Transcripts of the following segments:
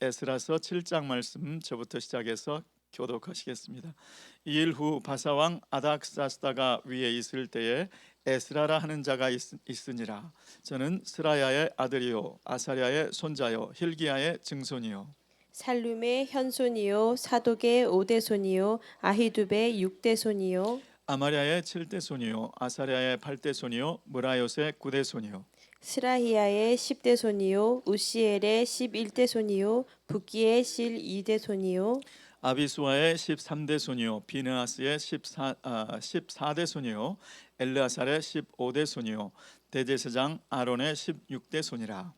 에스라서 7장 말씀 저부터 시작해서 교독하시겠습니다. 2일 후 바사왕 아닥사스다가 위에 있을 때에 에스라라 하는 자가 있으니라. 저는 스라야의 아들이요 아사랴의 손자요 hil기야의 증손이요 살룸의 현손이요 사독의 오대손이요 아히두베의 육대손이요 아마랴의 7대손이요 아사랴의 8대손이요 무라요의 9대손이요 스라히야의 10대손이요 우시엘의 11대손이요 붓기의 실 2대손이요 아비수아의 13대손이요 비느하스의 14대손이요 엘르아살의 15대손이요 대제사장 아론의 16대손이라.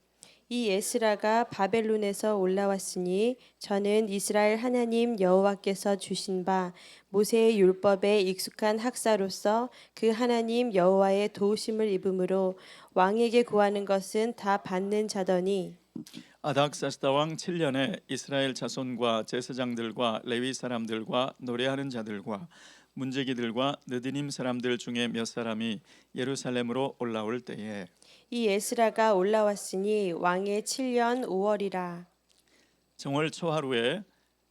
이 에스라가 바벨론에서 올라왔으니 저는 이스라엘 하나님 여호와께서 주신 바 모세의 율법에 익숙한 학사로서 그 하나님 여호와의 도우심을 입음으로 왕에게 구하는 것은 다 받는 자더니 아닥사스다 왕 7년에 이스라엘 자손과 제사장들과 레위 사람들과 노래하는 자들과 문제기들과 느디님 사람들 중에 몇 사람이 예루살렘으로 올라올 때에 이 에스라가 올라왔으니 왕의 7년 5월이라. 정월 초하루에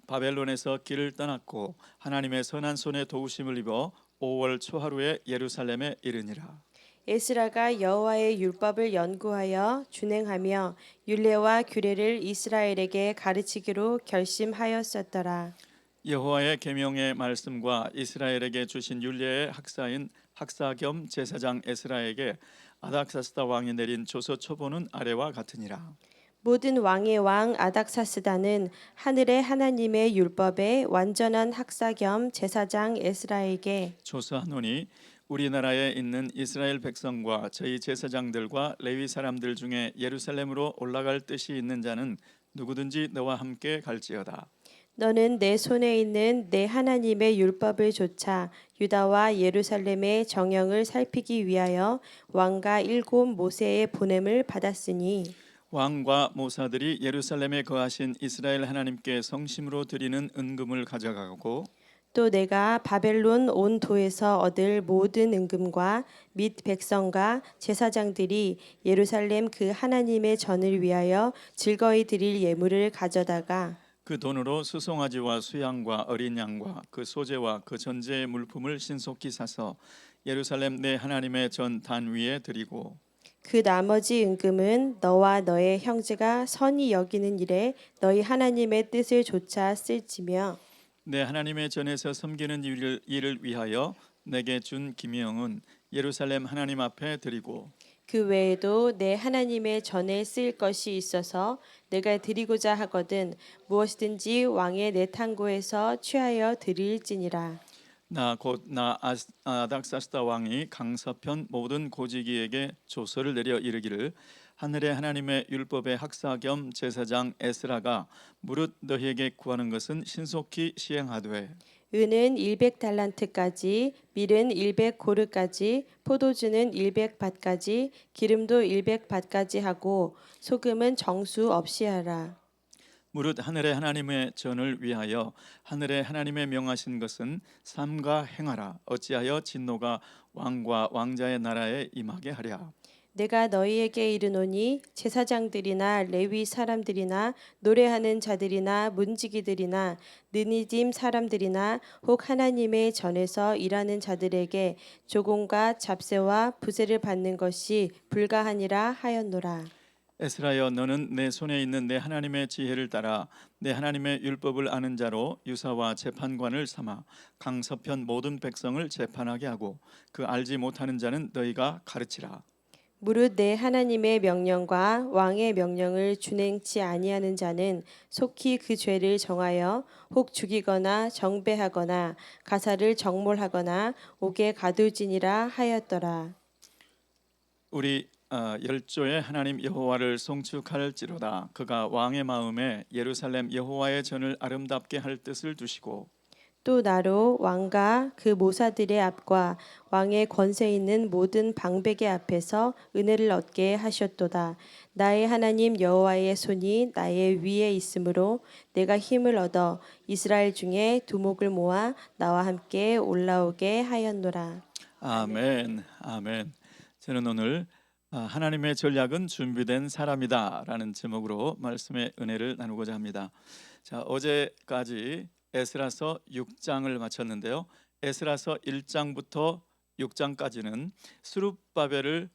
바벨론에서 길을 떠났고 하나님의 선한 손에 도우심을 입어 5월 초하루에 예루살렘에 이르니라. 에스라가 여호와의 율법을 연구하여 준행하며 율례와 규례를 이스라엘에게 가르치기로 결심하였었더라. 여호와의 계명의 말씀과 이스라엘에게 주신 율례의 학사인 학사 겸 제사장 에스라에게 아닥사스다 왕이 내린 조서 초보는 아래와 같으니라. 모든 왕의 왕 아닥사스다는 하늘의 하나님의 율법의 완전한 학사 겸 제사장 에스라에게 조서하노니 우리나라에 있는 이스라엘 백성과 저희 제사장들과 레위 사람들 중에 예루살렘으로 올라갈 뜻이 있는 자는 누구든지 너와 함께 갈지어다. 너는 내 손에 있는 내 하나님의 율법을 조차 유다와 예루살렘의 정형을 살피기 위하여 왕과 일곱 모세의 보냄을 받았으니 왕과 모사들이 예루살렘에 거하신 이스라엘 하나님께 성심으로 드리는 은금을 가져가고 또 내가 바벨론 온 도에서 얻을 모든 은금과 및 백성과 제사장들이 예루살렘 그 하나님의 전을 위하여 즐거이 드릴 예물을 가져다가 그 돈으로 수송아지와 수양과 어린 양과 그 소재와 그 전제의 물품을 신속히 사서 예루살렘 내 하나님의 전 단 위에 드리고 그 나머지 은금은 너와 너의 형제가 선히 여기는 일에 너희 하나님의 뜻을 조차 쓸지며 내 하나님의 전에서 섬기는 일을 위하여 내게 준 기명은 예루살렘 하나님 앞에 드리고 그 외에도 내 하나님의 전에 쓰일 것이 있어서 내가 드리고자 하거든 무엇이든지 왕의 내탕고에서 취하여 드릴지니라. 나 곧 나 아닥사스다 왕이 강서편 모든 고지기에게 조서를 내려 이르기를 하늘의 하나님의 율법의 학사 겸 제사장 에스라가 무릇 너희에게 구하는 것은 신속히 시행하되 은은 100달란트까지, 밀은 100고르까지, 포도주는 100밭까지, 기름도 100밭까지 하고 소금은 정수 없이 하라. 무릇 하늘의 하나님의 전을 위하여 하늘의 하나님의 명하신 것은 삼가 행하라. 어찌하여 진노가 왕과 왕자의 나라에 임하게 하랴. 내가 너희에게 이르노니 제사장들이나 레위 사람들이나 노래하는 자들이나 문지기들이나 느니dim 사람들이나 혹 하나님의 전에서 일하는 자들에게 조공과 잡세와 부세를 받는 것이 불가하니라 하였노라. 에스라여 너는 내 손에 있는 내 하나님의 지혜를 따라 내 하나님의 율법을 아는 자로 유사와 재판관을 삼아 강서편 모든 백성을 재판하게 하고 그 알지 못하는 자는 너희가 가르치라. 무릇 내 하나님의 명령과 왕의 명령을 준행치 아니하는 자는 속히 그 죄를 정하여 혹 죽이거나 정배하거나 가사를 정몰하거나 옥에 가둘지니라 하였더라. 우리 열조의 하나님 여호와를 송축할지로다. 그가 왕의 마음에 예루살렘 여호와의 전을 아름답게 할 뜻을 두시고 또 나로 왕과 그 모사들의 앞과 왕의 권세 있는 모든 방백의 앞에서 은혜를 얻게 하셨도다. 나의 하나님 여호와의 손이 나의 위에 있으므로 내가 힘을 얻어 이스라엘 중에 두목을 모아 나와 함께 올라오게 하였노라. 아멘. 아멘. 아멘. 저는 오늘 하나님의 전략은 준비된 사람이다라는 제목으로 말씀의 은혜를 나누고자 합니다. 자, 어제까지 에스라서 6장을 마쳤는데요. 에스라서 1장부터 6장까지는 스룹바벨을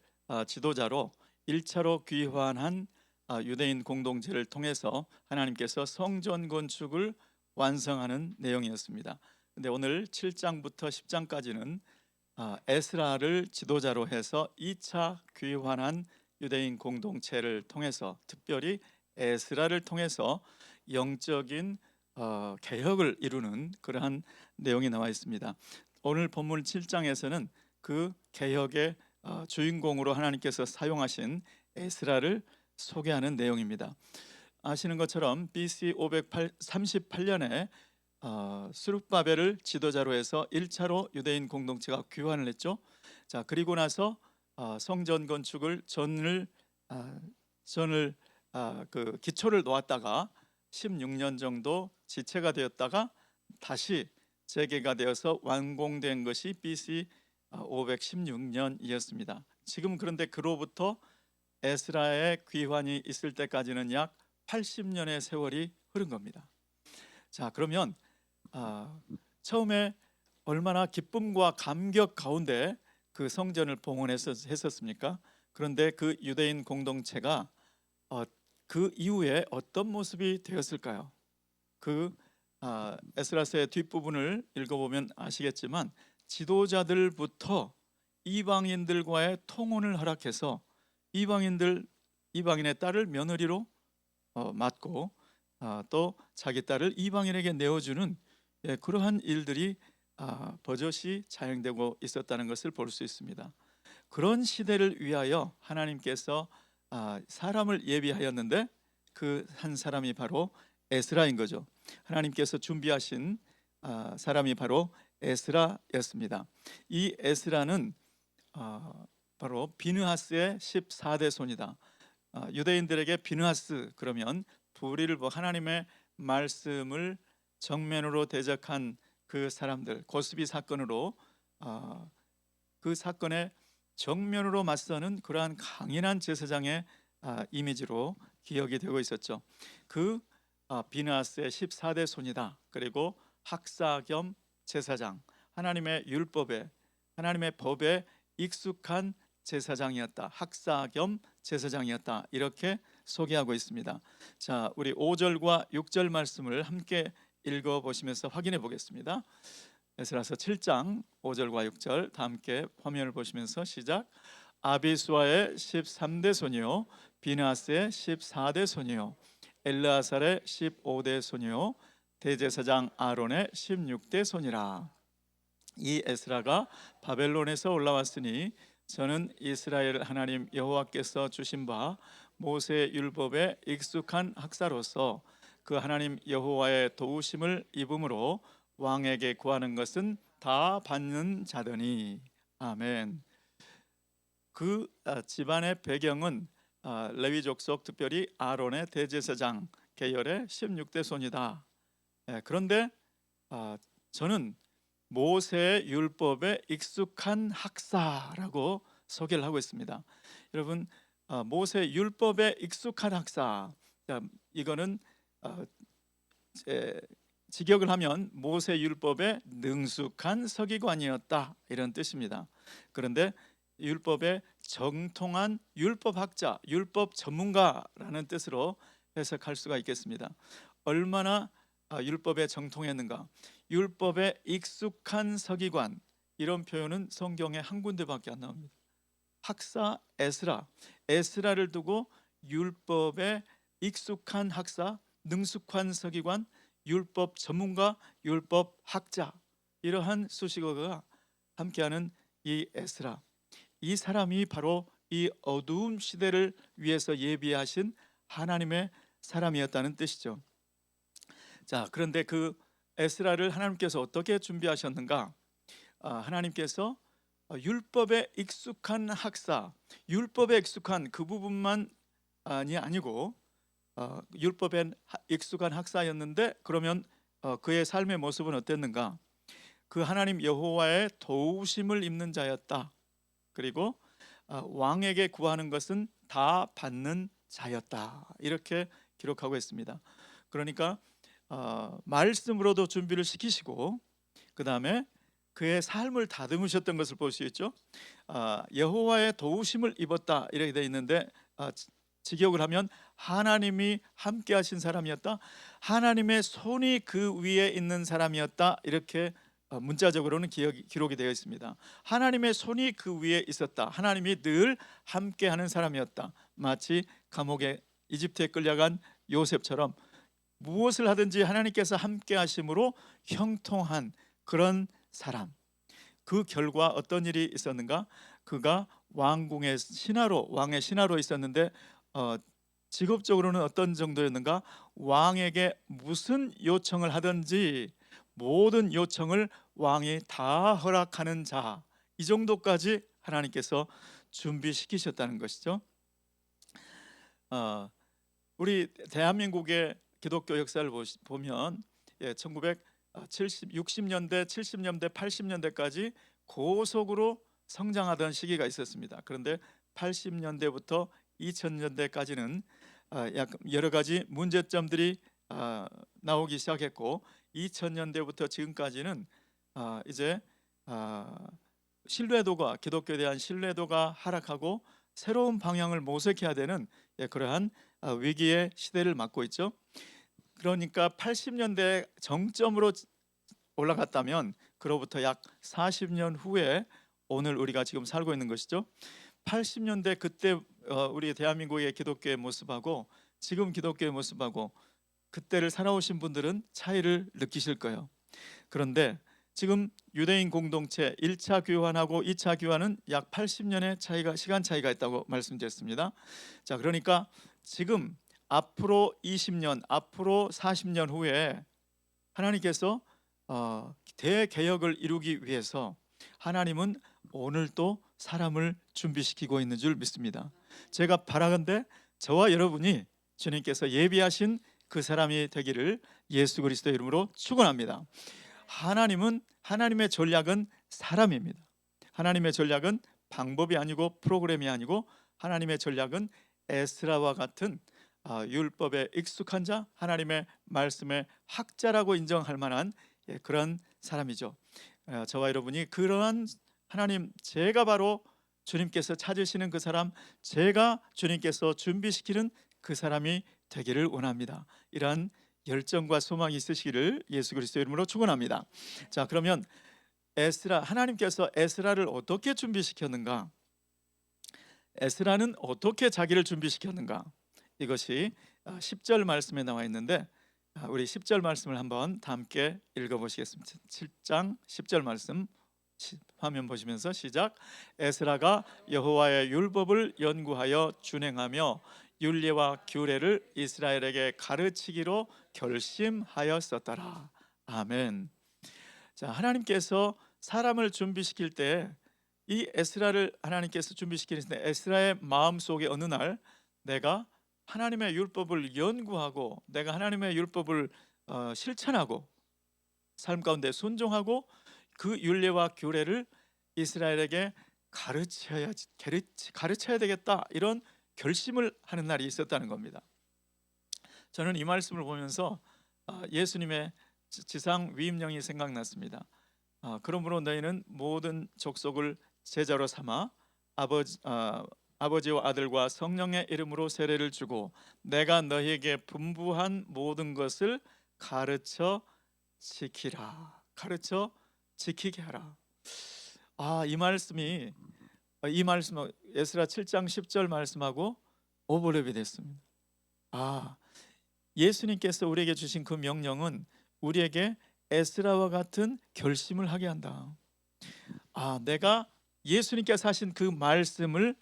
지도자로 1차로 귀환한 유대인 공동체를 통해서 하나님께서 성전 건축을 완성하는 내용이었습니다. 근데 오늘 7장부터 10장까지는 에스라를 지도자로 해서 2차 귀환한 유대인 공동체를 통해서, 특별히 에스라를 통해서 영적인 개혁을 이루는 그러한 내용이 나와 있습니다. 오늘 본문 7장에서는 그 개혁의 주인공으로 하나님께서 사용하신 에스라를 소개하는 내용입니다. 아시는 것처럼 BC 538년에 스룹바벨을 지도자로 해서 1차로 유대인 공동체가 귀환을 했죠. 자, 그리고 나서 성전 건축을 그 기초를 놓았다가 16년 정도 지체가 되었다가 다시 재개가 되어서 완공된 것이 BC 516년이었습니다. 지금 그런데 그로부터 에스라의 귀환이 있을 때까지는 약 80년의 세월이 흐른 겁니다. 자, 그러면 처음에 얼마나 기쁨과 감격 가운데 그 성전을 봉헌했었습니까? 그런데 그 유대인 공동체가 그 이후에 어떤 모습이 되었을까요? 그 에스라서의 뒷부분을 읽어보면 아시겠지만 지도자들부터 이방인들과의 통혼을 허락해서 이방인의 딸을 며느리로 맡고 또 자기 딸을 이방인에게 내어주는 그러한 일들이 버젓이 자행되고 있었다는 것을 볼 수 있습니다. 그런 시대를 위하여 하나님께서 사람을 예비하였는데 그 한 사람이 바로 에스라인 거죠. 하나님께서 준비하신 사람이 바로 에스라였습니다. 이 에스라는 바로 비느하스의 14대 손이다. 유대인들에게 비느하스 그러면 불의를 하나님의 말씀을 정면으로 대적한 그 사람들, 고스비 사건으로 그 사건에 정면으로 맞서는 그러한 강인한 제사장의 이미지로 기억이 되고 있었죠. 그 비느하스의 14대 손이다. 그리고 학사 겸 제사장, 하나님의 율법에, 하나님의 법에 익숙한 제사장이었다. 학사 겸 제사장이었다. 이렇게 소개하고 있습니다. 자, 우리 5절과 6절 말씀을 함께 읽어보시면서 확인해 보겠습니다. 에스라서 7장 5절과 6절 다 함께 화면을 보시면서 시작. 아비수아의 13대 손이요 비느하스의 14대 손이요 엘르아살의 15대 손이요 대제사장 아론의 16대 손이라. 이 에스라가 바벨론에서 올라왔으니 저는 이스라엘 하나님 여호와께서 주신 바 모세 율법에 익숙한 학사로서 그 하나님 여호와의 도우심을 입음으로 왕에게 구하는 것은 다 받는 자더니. 아멘. 그 집안의 배경은 레위 족속, 특별히 아론의 대제사장 계열의 16대 손이다. 그런데 저는 모세의 율법에 익숙한 학사라고 소개를 하고 있습니다. 여러분, 모세 율법에 익숙한 학사, 이거는 직역을 하면 모세 율법에 능숙한 서기관이었다 이런 뜻입니다. 그런데 율법에 정통한 율법학자, 율법 전문가라는 뜻으로 해석할 수가 있겠습니다. 얼마나 율법에 정통했는가. 율법에 익숙한 서기관, 이런 표현은 성경에 한 군데밖에 안 나옵니다. 학사 에스라를 두고 율법에 익숙한 학사, 능숙한 서기관, 율법 전문가, 율법 학자, 이러한 수식어가 함께하는 이 에스라, 이 사람이 바로 이 어두운 시대를 위해서 예비하신 하나님의 사람이었다는 뜻이죠. 자, 그런데 그 에스라를 하나님께서 어떻게 준비하셨는가? 하나님께서 율법에 익숙한 학사, 율법에 익숙한 그 부분만이 아니고 율법에 익숙한 학사였는데, 그러면 그의 삶의 모습은 어땠는가? 그 하나님 여호와의 도우심을 입는 자였다. 그리고 왕에게 구하는 것은 다 받는 자였다. 이렇게 기록하고 있습니다. 그러니까 말씀으로도 준비를 시키시고 그 다음에 그의 삶을 다듬으셨던 것을 볼 수 있죠. 여호와의 도우심을 입었다 이렇게 되어 있는데 직역을 하면 하나님이 함께 하신 사람이었다, 하나님의 손이 그 위에 있는 사람이었다, 이렇게 문자적으로는 기록이 되어 있습니다. 하나님의 손이 그 위에 있었다, 하나님이 늘 함께 하는 사람이었다. 마치 감옥에 이집트에 끌려간 요셉처럼 무엇을 하든지 하나님께서 함께 하심으로 형통한 그런 사람. 그 결과 어떤 일이 있었는가? 그가 왕궁의 신하로, 왕의 신하로 있었는데 직업적으로는 어떤 정도였는가? 왕에게 무슨 요청을 하든지 모든 요청을 왕이 다 허락하는 자, 이 정도까지 하나님께서 준비시키셨다는 것이죠. 우리 대한민국의 기독교 역사를 보면 60년대, 70년대, 80년대까지 고속으로 성장하던 시기가 있었습니다. 그런데 80년대부터 2000년대까지는 여러 가지 문제점들이 나오기 시작했고, 2000년대부터 지금까지는 이제 신뢰도가, 기독교에 대한 신뢰도가 하락하고 새로운 방향을 모색해야 되는 그러한 위기의 시대를 맞고 있죠. 그러니까 80년대 정점으로 올라갔다면 그로부터 약 40년 후에 오늘 우리가 지금 살고 있는 것이죠. 80년대 그때 우리 대한민국의 기독교의 모습하고 지금 기독교의 모습하고 그때를 살아오신 분들은 차이를 느끼실 거예요. 그런데 지금 유대인 공동체 1차 교환하고 2차 교환은 약 80년의 시간 차이가 있다고 말씀드렸습니다. 자, 그러니까 지금 앞으로 20년, 앞으로 40년 후에 하나님께서 대개혁을 이루기 위해서 하나님은 오늘도 사람을 준비시키고 있는 줄 믿습니다. 제가 바라건대 저와 여러분이 주님께서 예비하신 그 사람이 되기를 예수 그리스도의 이름으로 축원합니다. 하나님의 전략은 사람입니다. 하나님의 전략은 방법이 아니고 프로그램이 아니고 하나님의 전략은 에스라와 같은 율법에 익숙한 자, 하나님의 말씀의 학자라고 인정할 만한 그런 사람이죠. 저와 여러분이 그러한 하나님, 제가 바로 주님께서 찾으시는 그 사람, 제가 주님께서 준비시키는 그 사람이 되기를 원합니다. 이러한 열정과 소망이 있으시기를 예수 그리스도의 이름으로 축원합니다. 자, 그러면 하나님께서 에스라를 어떻게 준비시켰는가? 에스라는 어떻게 자기를 준비시켰는가? 이것이 10절 말씀에 나와 있는데 우리 10절 말씀을 한번 다 함께 읽어보시겠습니다. 7장 10절 말씀 화면 보시면서 시작. 에스라가 여호와의 율법을 연구하여 준행하며 율례와 규례를 이스라엘에게 가르치기로 결심하였었더라. 아멘. 자, 하나님께서 사람을 준비시킬 때 이 에스라를 하나님께서 준비시키는데 에스라의 마음속에 어느 날 내가 하나님의 율법을 연구하고 내가 하나님의 율법을 실천하고 삶 가운데 순종하고 그 율례와 규례를 이스라엘에게 가르쳐야 되겠다, 이런 결심을 하는 날이 있었다는 겁니다. 저는 이 말씀을 보면서 예수님의 지상 위임령이 생각났습니다. 그러므로 너희는 모든 족속을 제자로 삼아 아버지와 아들과 성령의 이름으로 세례를 주고 내가 너희에게 분부한 모든 것을 가르쳐 지키라. 가르쳐 지키게 하라. 이 말씀 에스라 7장 10절 말씀하고 오버랩이 됐습니다. 예수님께서 우리에게 주신 그 명령은 우리에게 에스라와 같은 결심을 하게 한다. 내가 예수님께서 하신 그 말씀을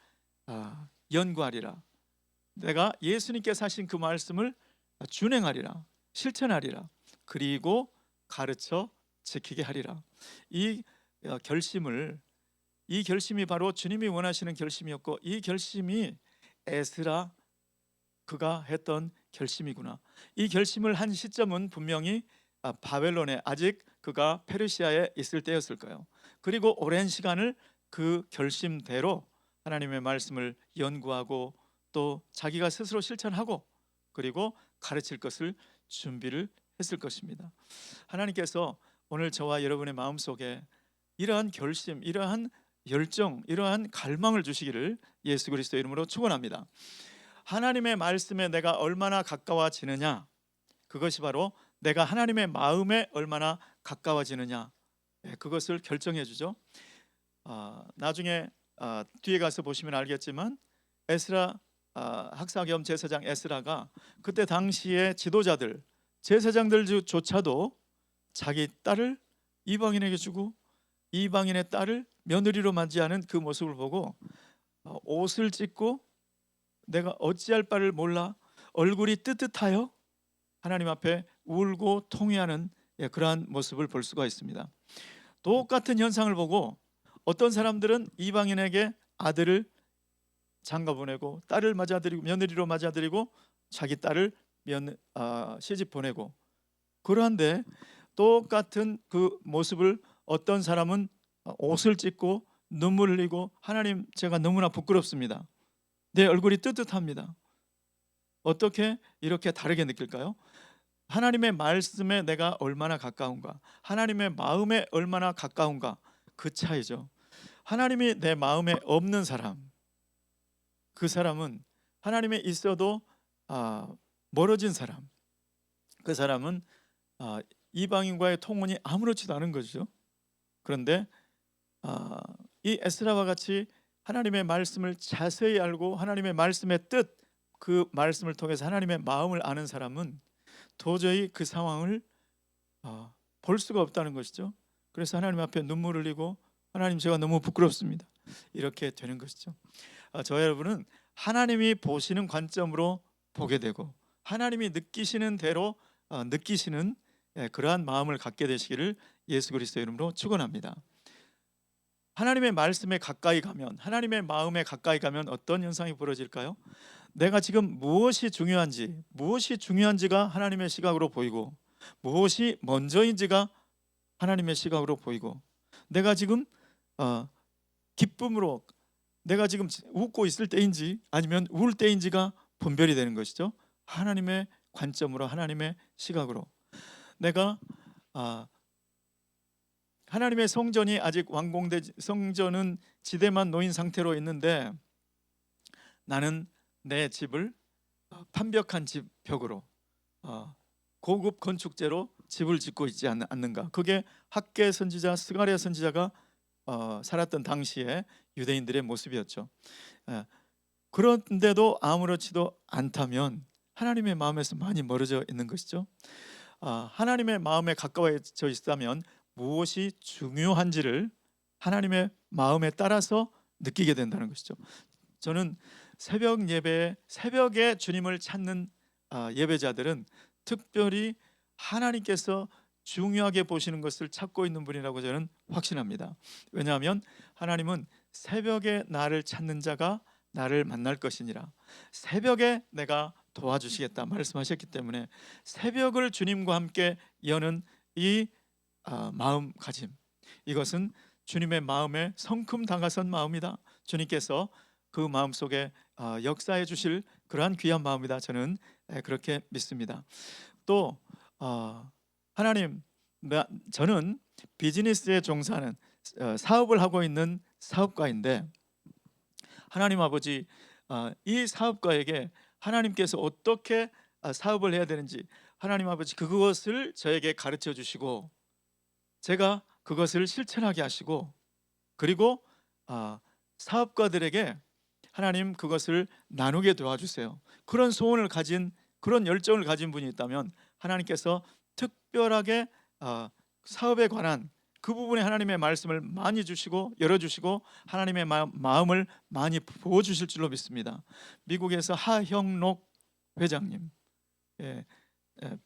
연구하리라. 내가 예수님께서 하신 그 말씀을 준행하리라, 실천하리라. 그리고 가르쳐 지키게 하리라. 이 결심이 바로 주님이 원하시는 결심이었고 이 결심이 에스라 그가 했던 결심이구나. 이 결심을 한 시점은 분명히 바벨론에 아직 그가 페르시아에 있을 때였을 거예요. 그리고 오랜 시간을 그 결심대로 하나님의 말씀을 연구하고 또 자기가 스스로 실천하고 그리고 가르칠 것을 준비를 했을 것입니다. 하나님께서 오늘 저와 여러분의 마음속에 이러한 결심, 이러한 열정, 이러한 갈망을 주시기를 예수 그리스도의 이름으로 축원합니다. 하나님의 말씀에 내가 얼마나 가까워지느냐, 그것이 바로 내가 하나님의 마음에 얼마나 가까워지느냐, 그것을 결정해 주죠. 나중에 뒤에 가서 보시면 알겠지만 에스라 학사 겸 제사장 에스라가 그때 당시의 지도자들, 제사장들조차도 자기 딸을 이방인에게 주고 이방인의 딸을 며느리로 맞이하는 그 모습을 보고 옷을 찢고 내가 어찌할 바를 몰라 얼굴이 뜨뜻하여 하나님 앞에 울고 통회하는 그러한 모습을 볼 수가 있습니다. 똑같은 현상을 보고 어떤 사람들은 이방인에게 아들을 장가 보내고 딸을 맞아들이고 며느리로 맞아들이고 자기 딸을 시집 보내고, 그러한데 똑같은 그 모습을 어떤 사람은 옷을 찢고 눈물을 흘리고 하나님 제가 너무나 부끄럽습니다. 내 얼굴이 뜨뜻합니다. 어떻게 이렇게 다르게 느낄까요? 하나님의 말씀에 내가 얼마나 가까운가, 하나님의 마음에 얼마나 가까운가, 그 차이죠. 하나님이 내 마음에 없는 사람, 그 사람은 하나님에 있어도 멀어진 사람, 그 사람은 이방인과의 통혼이 아무렇지도 않은 거죠. 그런데 이 에스라와 같이 하나님의 말씀을 자세히 알고 하나님의 말씀의 뜻, 그 말씀을 통해서 하나님의 마음을 아는 사람은 도저히 그 상황을 볼 수가 없다는 것이죠. 그래서 하나님 앞에 눈물 흘리고 하나님 제가 너무 부끄럽습니다, 이렇게 되는 것이죠. 저 여러분은 하나님이 보시는 관점으로 보게 되고 하나님이 느끼시는 대로 느끼시는 그러한 마음을 갖게 되시기를 예수 그리스도의 이름으로 축원합니다. 하나님의 말씀에 가까이 가면, 하나님의 마음에 가까이 가면 어떤 현상이 벌어질까요? 내가 지금 무엇이 중요한지가 하나님의 시각으로 보이고 무엇이 먼저인지가 하나님의 시각으로 보이고, 내가 지금 기쁨으로 내가 지금 웃고 있을 때인지 아니면 울 때인지가 분별이 되는 것이죠. 하나님의 관점으로, 하나님의 시각으로. 내가 하나님의 성전이 아직 완공되지, 성전은 지대만 놓인 상태로 있는데 나는 내 집을 판벽한 집 벽으로 고급 건축재로 집을 짓고 있지 않는가. 그게 학개 선지자 스가랴 선지자가 살았던 당시에 유대인들의 모습이었죠. 그런데도 아무렇지도 않다면 하나님의 마음에서 많이 멀어져 있는 것이죠. 하나님의 마음에 가까워져 있다면 무엇이 중요한지를 하나님의 마음에 따라서 느끼게 된다는 것이죠. 저는 새벽 예배에 새벽에 주님을 찾는 예배자들은 특별히 하나님께서 중요하게 보시는 것을 찾고 있는 분이라고 저는 확신합니다. 왜냐하면 하나님은 새벽에 나를 찾는 자가 나를 만날 것이니라, 새벽에 내가 도와주시겠다 말씀하셨기 때문에 새벽을 주님과 함께 여는 이 마음가짐, 이것은 주님의 마음에 성큼 다가선 마음이다. 주님께서 그 마음속에 역사해 주실 그러한 귀한 마음이다. 저는 그렇게 믿습니다. 또 하나님, 저는 비즈니스에 종사하는 사업을 하고 있는 사업가인데 하나님 아버지, 이 사업가에게 하나님께서 어떻게 사업을 해야 되는지 하나님 아버지 그것을 저에게 가르쳐 주시고 제가 그것을 실천하게 하시고, 그리고 사업가들에게 하나님 그것을 나누게 도와주세요. 그런 소원을 가진, 그런 열정을 가진 분이 있다면 하나님께서 특별하게 사업에 관한 그 부분에 하나님의 말씀을 많이 주시고 열어주시고 하나님의 마음을 많이 부어주실 줄로 믿습니다. 미국에서 하형록 회장님,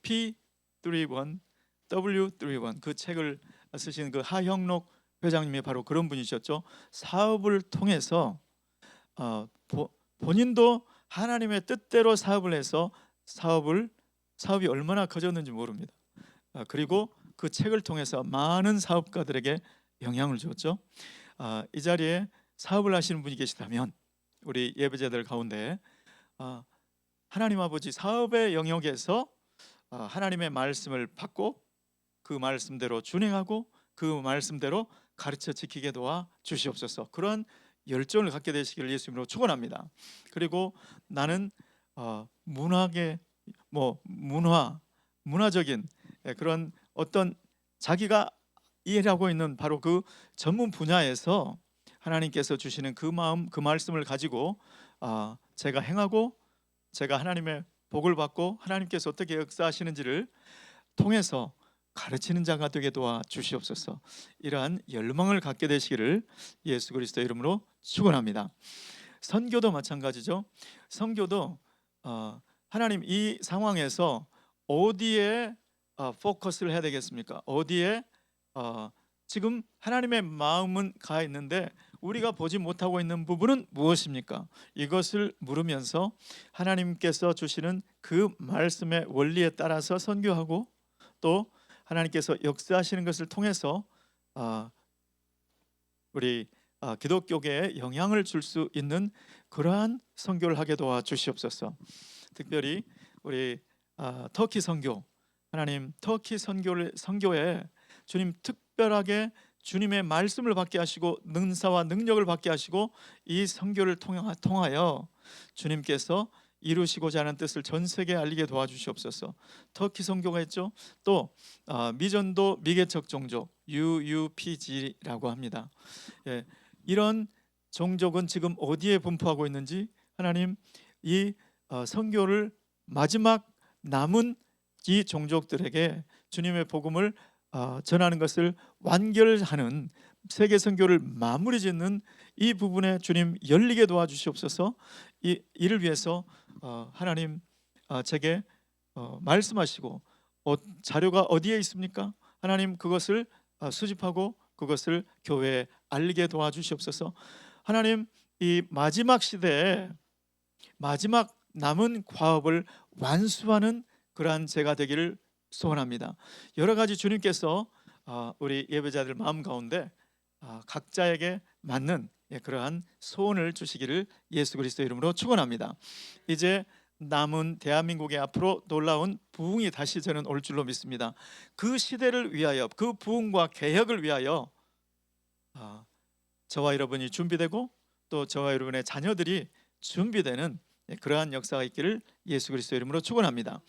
P31 W31 그 책을 쓰신 그 하형록 회장님이 바로 그런 분이셨죠. 사업을 통해서 본인도 하나님의 뜻대로 사업을 해서 사업이 얼마나 커졌는지 모릅니다. 그리고 그 책을 통해서 많은 사업가들에게 영향을 줬죠. 이 자리에 사업을 하시는 분이 계시다면 우리 예배자들 가운데 하나님 아버지 사업의 영역에서 하나님의 말씀을 받고 그 말씀대로 준행하고 그 말씀대로 가르쳐 지키게 도와 주시옵소서. 그런 열정을 갖게 되시기를 예수님으로 축원합니다. 그리고 나는 문학의 문화적인 그런 어떤 자기가 일하고 있는 바로 그 전문 분야에서 하나님께서 주시는 그 마음, 그 말씀을 가지고 제가 행하고 제가 하나님의 복을 받고 하나님께서 어떻게 역사하시는지를 통해서 가르치는 자가 되게 도와 주시옵소서. 이러한 열망을 갖게 되시기를 예수 그리스도 이름으로 축원합니다. 선교도 마찬가지죠. 선교도 하나님 이 상황에서 어디에 포커스를 해야 되겠습니까? 어디에 지금 하나님의 마음은 가 있는데 우리가 보지 못하고 있는 부분은 무엇입니까? 이것을 물으면서 하나님께서 주시는 그 말씀의 원리에 따라서 선교하고 또 하나님께서 역사하시는 것을 통해서 우리 기독교계에 영향을 줄 수 있는 그러한 선교를 하게 도와 주시옵소서. 특별히 우리 터키 선교, 하나님 터키 선교에 주님 특별하게 주님의 말씀을 받게 하시고 능사와 능력을 받게 하시고 이 선교를 통하여 주님께서 이루시고자 하는 뜻을 전 세계에 알리게 도와주시옵소서. 터키 선교가 있죠. 또 미전도 미개척 종족 UUPG라고 합니다. 이런 종족은 지금 어디에 분포하고 있는지 하나님 이 선교를 마지막 남은 이 종족들에게 주님의 복음을 전하는 것을 완결하는 세계 선교를 마무리 짓는 이 부분에 주님 열리게 도와주시옵소서. 이를 위해서 하나님 제게 말씀하시고 자료가 어디에 있습니까? 하나님 그것을 수집하고 그것을 교회에 알리게 도와주시옵소서. 하나님 이 마지막 시대에 마지막 남은 과업을 완수하는 그러한 제가 되기를 소원합니다. 여러 가지 주님께서 우리 예배자들 마음 가운데 각자에게 맞는 그러한 소원을 주시기를 예수 그리스도 이름으로 축원합니다. 이제 남은 대한민국의 앞으로 놀라운 부흥이 다시 저는 올 줄로 믿습니다. 그 시대를 위하여 그 부흥과 개혁을 위하여 저와 여러분이 준비되고 또 저와 여러분의 자녀들이 준비되는 그러한 역사가 있기를 예수 그리스도 이름으로 축원합니다.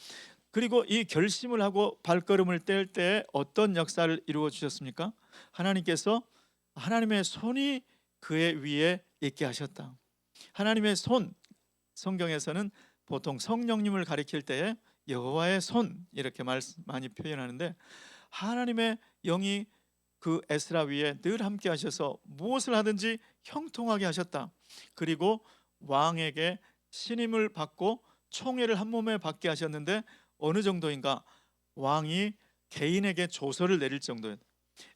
그리고 이 결심을 하고 발걸음을 뗄 때 어떤 역사를 이루어 주셨습니까? 하나님께서 하나님의 손이 그의 위에 있게 하셨다. 하나님의 손, 성경에서는 보통 성령님을 가리킬 때에 여호와의 손 이렇게 많이 표현하는데 하나님의 영이 그 에스라 위에 늘 함께 하셔서 무엇을 하든지 형통하게 하셨다. 그리고 왕에게 신임을 받고 총애를 한 몸에 받게 하셨는데 어느 정도인가? 왕이 개인에게 조서를 내릴 정도예요.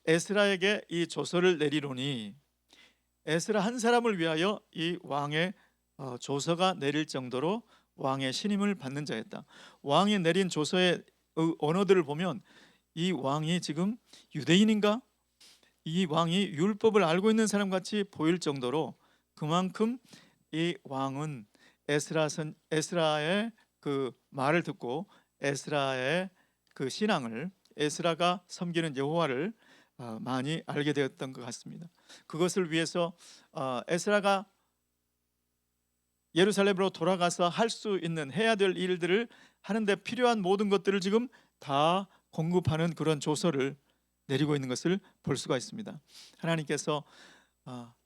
에스라에게 이 조서를 내리노니 에스라 한 사람을 위하여 이 왕의 조서가 내릴 정도로 왕의 신임을 받는 자였다. 왕이 내린 조서의 언어들을 보면 이 왕이 지금 유대인인가? 이 왕이 율법을 알고 있는 사람 같이 보일 정도로 그만큼 이 왕은 에스라의 그 말을 듣고 에스라의 그 신앙을 에스라가 섬기는 여호와를 많이 알게 되었던 것 같습니다. 그것을 위해서 에스라가 예루살렘으로 돌아가서 할 수 있는 해야 될 일들을 하는데 필요한 모든 것들을 지금 다 공급하는 그런 조서를 내리고 있는 것을 볼 수가 있습니다. 하나님께서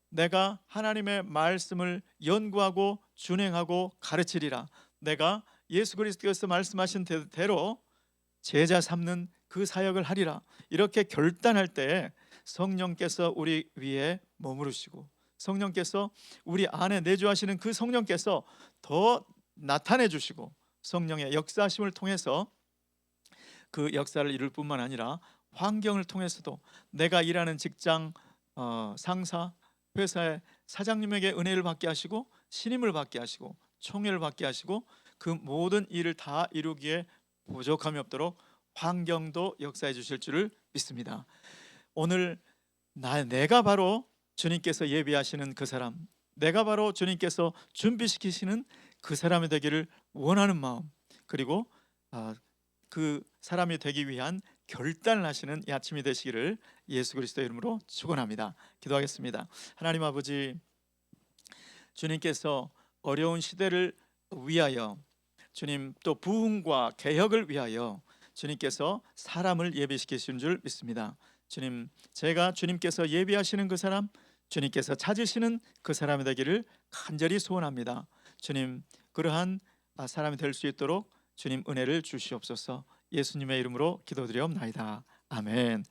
내가 하나님의 말씀을 연구하고 준행하고 가르치리라. 내가 예수 그리스도께서 말씀하신 대로 제자 삼는 그 사역을 하리라. 이렇게 결단할 때 성령께서 우리 위에 머무르시고 성령께서 우리 안에 내주하시는 그 성령께서 더 나타내 주시고 성령의 역사하심을 통해서 그 역사를 이룰 뿐만 아니라 환경을 통해서도 내가 일하는 직장 상사 회사의 사장님에게 은혜를 받게 하시고 신임을 받게 하시고 총애를 받게 하시고 그 모든 일을 다 이루기에 부족함이 없도록 환경도 역사해 주실 줄을 믿습니다. 오늘 내가 바로 주님께서 예비하시는 그 사람, 내가 바로 주님께서 준비시키시는 그 사람이 되기를 원하는 마음, 그리고 그 사람이 되기 위한 결단을 하시는 이 아침이 되시기를 예수 그리스도의 이름으로 축원합니다. 기도하겠습니다. 하나님 아버지, 주님께서 어려운 시대를 위하여, 주님 또 부흥과 개혁을 위하여 주님께서 사람을 예비시키신 줄 믿습니다. 주님, 제가 주님께서 예비하시는 그 사람, 주님께서 찾으시는 그 사람이 되기를 간절히 소원합니다. 주님, 그러한 사람이 될 수 있도록 주님 은혜를 주시옵소서. 예수님의 이름으로 기도드리옵나이다. 아멘.